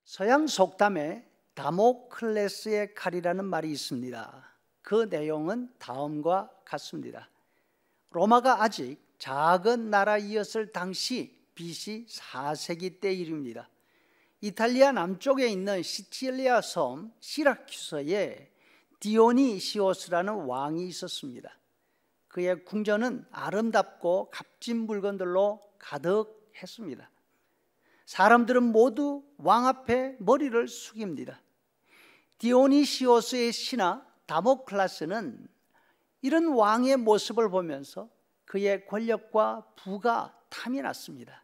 서양 속담에 다모클레스의 칼이라는 말이 있습니다. 그 내용은 다음과 같습니다. 로마가 아직 작은 나라이었을 당시 BC 4세기 때 일입니다. 이탈리아 남쪽에 있는 시칠리아 섬 시라큐스에 디오니시오스라는 왕이 있었습니다. 그의 궁전은 아름답고 값진 물건들로 가득했습니다. 사람들은 모두 왕 앞에 머리를 숙입니다. 디오니시오스의 신하 다모클레스는 이런 왕의 모습을 보면서 그의 권력과 부가 탐이 났습니다.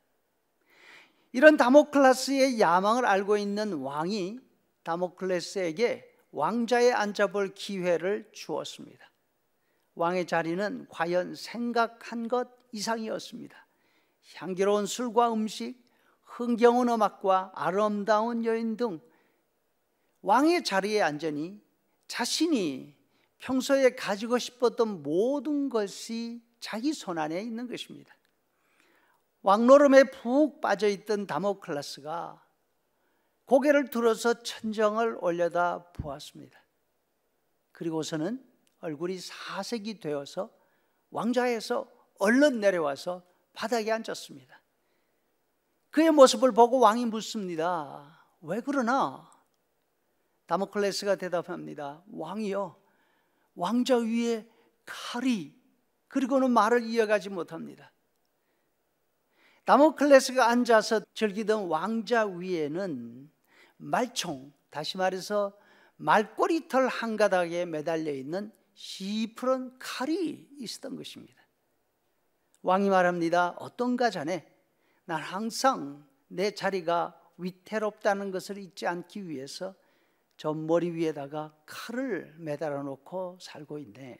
이런 다모클레스의 야망을 알고 있는 왕이 다모클레스에게 왕좌에 앉아볼 기회를 주었습니다. 왕의 자리는 과연 생각한 것 이상이었습니다. 향기로운 술과 음식, 흥겨운 음악과 아름다운 여인 등 왕의 자리에 앉으니 자신이 평소에 가지고 싶었던 모든 것이 자기 손안에 있는 것입니다. 왕노름에 푹 빠져있던 다모클레스가 고개를 들어서 천정을 올려다 보았습니다. 그리고서는 얼굴이 사색이 되어서 왕좌에서 얼른 내려와서 바닥에 앉았습니다. 그의 모습을 보고 왕이 묻습니다. 왜 그러나? 다모클레스가 대답합니다. 왕이여, 왕좌 위에 칼이, 그리고는 말을 이어가지 못합니다. 다모클레스가 앉아서 즐기던 왕좌 위에는 말총, 다시 말해서 말꼬리털 한 가닥에 매달려 있는 시퍼런 칼이 있었던 것입니다. 왕이 말합니다. 어떤가 자네, 난 항상 내 자리가 위태롭다는 것을 잊지 않기 위해서 저 머리 위에다가 칼을 매달아 놓고 살고 있네.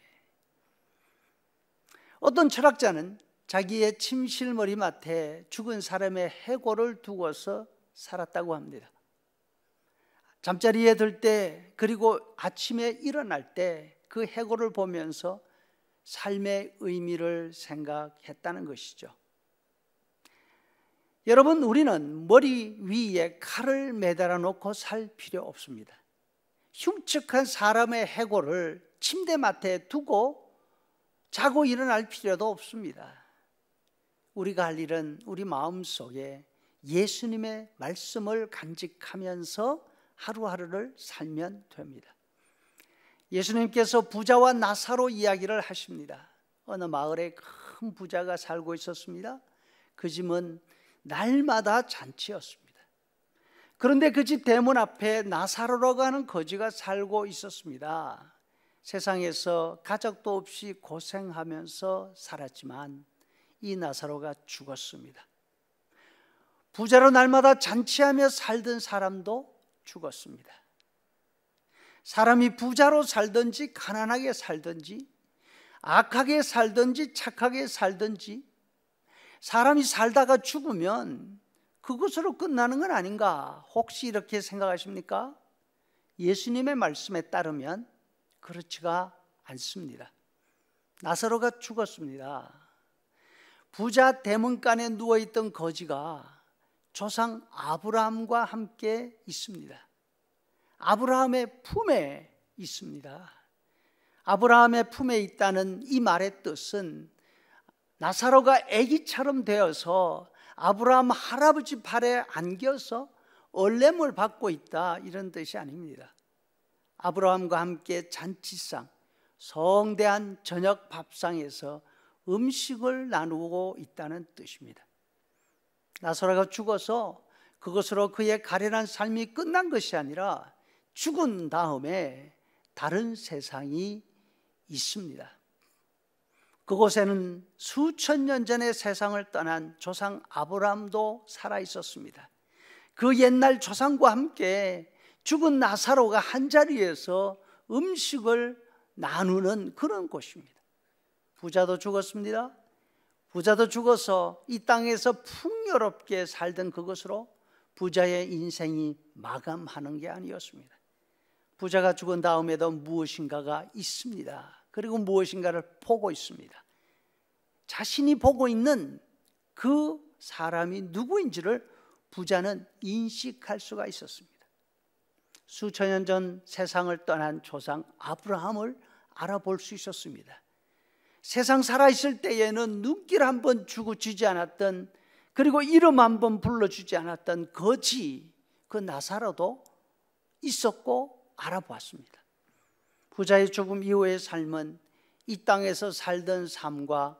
어떤 철학자는 자기의 침실 머리맡에 죽은 사람의 해골을 두고서 살았다고 합니다. 잠자리에 들 때, 그리고 아침에 일어날 때 그 해골을 보면서 삶의 의미를 생각했다는 것이죠. 여러분, 우리는 머리 위에 칼을 매달아 놓고 살 필요 없습니다. 흉측한 사람의 해골을 침대맡에 두고 자고 일어날 필요도 없습니다. 우리가 할 일은 우리 마음속에 예수님의 말씀을 간직하면서 하루하루를 살면 됩니다. 예수님께서 부자와 나사로 이야기를 하십니다. 어느 마을에 큰 부자가 살고 있었습니다. 그 집은 날마다 잔치였습니다. 그런데 그 집 대문 앞에 나사로라고 하는 거지가 살고 있었습니다. 세상에서 가족도 없이 고생하면서 살았지만 이 나사로가 죽었습니다. 부자로 날마다 잔치하며 살던 사람도 죽었습니다. 사람이 부자로 살든지 가난하게 살든지 악하게 살든지 착하게 살든지 사람이 살다가 죽으면 그것으로 끝나는 건 아닌가? 혹시 이렇게 생각하십니까? 예수님의 말씀에 따르면 그렇지가 않습니다. 나사로가 죽었습니다. 부자 대문간에 누워있던 거지가 조상 아브라함과 함께 있습니다. 아브라함의 품에 있습니다. 아브라함의 품에 있다는 이 말의 뜻은 나사로가 아기처럼 되어서 아브라함 할아버지 팔에 안겨서 얼렘을 받고 있다, 이런 뜻이 아닙니다. 아브라함과 함께 잔치상, 성대한 저녁 밥상에서 음식을 나누고 있다는 뜻입니다. 나사로가 죽어서 그것으로 그의 가련한 삶이 끝난 것이 아니라 죽은 다음에 다른 세상이 있습니다. 그곳에는 수천 년 전에 세상을 떠난 조상 아브라함도 살아 있었습니다. 그 옛날 조상과 함께 죽은 나사로가 한자리에서 음식을 나누는 그런 곳입니다. 부자도 죽었습니다. 부자도 죽어서 이 땅에서 풍요롭게 살던 그것으로 부자의 인생이 마감하는 게 아니었습니다. 부자가 죽은 다음에도 무엇인가가 있습니다. 그리고 무엇인가를 보고 있습니다. 자신이 보고 있는 그 사람이 누구인지를 부자는 인식할 수가 있었습니다. 수천 년 전 세상을 떠난 조상 아브라함을 알아볼 수 있었습니다. 세상 살아있을 때에는 눈길 한 번 주고 주지 않았던, 그리고 이름 한 번 불러주지 않았던 거지, 그 나사로도 있었고 알아보았습니다. 부자의 죽음 이후의 삶은 이 땅에서 살던 삶과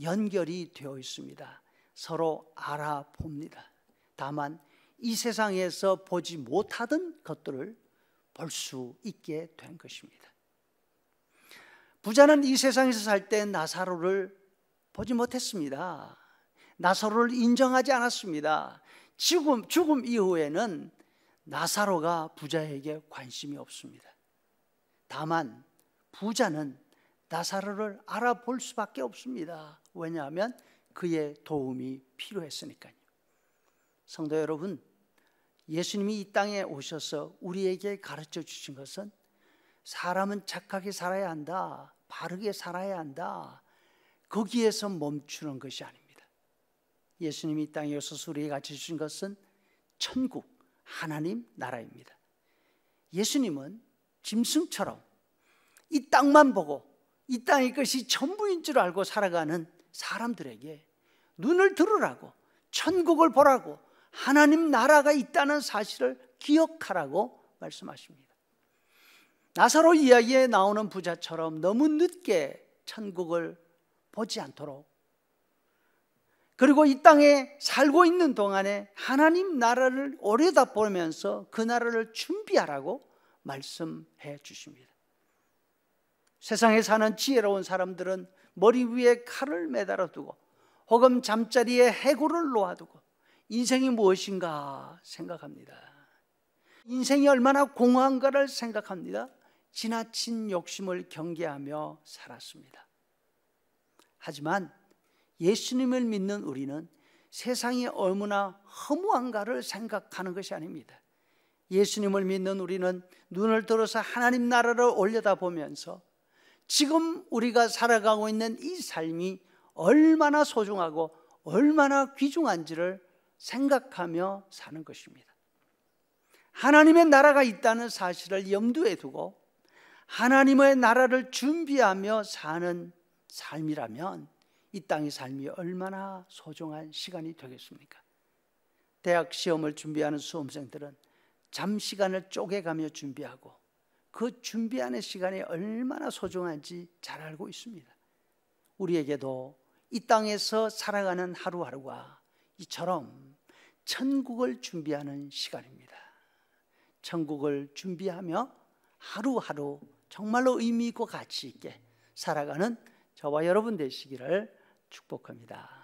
연결이 되어 있습니다. 서로 알아봅니다. 다만 이 세상에서 보지 못하던 것들을 볼 수 있게 된 것입니다. 부자는 이 세상에서 살 때 나사로를 보지 못했습니다. 나사로를 인정하지 않았습니다. 죽음 이후에는 나사로가 부자에게 관심이 없습니다. 다만 부자는 나사로를 알아볼 수밖에 없습니다. 왜냐하면 그의 도움이 필요했으니까요. 성도 여러분, 예수님이 이 땅에 오셔서 우리에게 가르쳐 주신 것은 사람은 착하게 살아야 한다, 바르게 살아야 한다, 거기에서 멈추는 것이 아닙니다. 예수님이 이 땅에 오셔서 우리에게 가르쳐 주신 것은 천국, 하나님 나라입니다. 예수님은 짐승처럼 이 땅만 보고 이 땅의 것이 전부인 줄 알고 살아가는 사람들에게 눈을 들으라고, 천국을 보라고, 하나님 나라가 있다는 사실을 기억하라고 말씀하십니다. 나사로 이야기에 나오는 부자처럼 너무 늦게 천국을 보지 않도록, 그리고 이 땅에 살고 있는 동안에 하나님 나라를 올려다보면서 그 나라를 준비하라고 말씀해 주십니다. 세상에 사는 지혜로운 사람들은 머리 위에 칼을 매달아 두고 혹은 잠자리에 해골을 놓아두고 인생이 무엇인가 생각합니다. 인생이 얼마나 공허한가를 생각합니다. 지나친 욕심을 경계하며 살았습니다. 하지만 예수님을 믿는 우리는 세상이 얼마나 허무한가를 생각하는 것이 아닙니다. 예수님을 믿는 우리는 눈을 들어서 하나님 나라를 올려다보면서 지금 우리가 살아가고 있는 이 삶이 얼마나 소중하고 얼마나 귀중한지를 생각하며 사는 것입니다. 하나님의 나라가 있다는 사실을 염두에 두고 하나님의 나라를 준비하며 사는 삶이라면 이 땅의 삶이 얼마나 소중한 시간이 되겠습니까? 대학 시험을 준비하는 수험생들은 잠시간을 쪼개가며 준비하고 그 준비하는 시간이 얼마나 소중한지 잘 알고 있습니다. 우리에게도 이 땅에서 살아가는 하루하루가 이처럼 천국을 준비하는 시간입니다. 천국을 준비하며 하루하루 정말로 의미 있고 가치 있게 살아가는 저와 여러분 되시기를 축복합니다.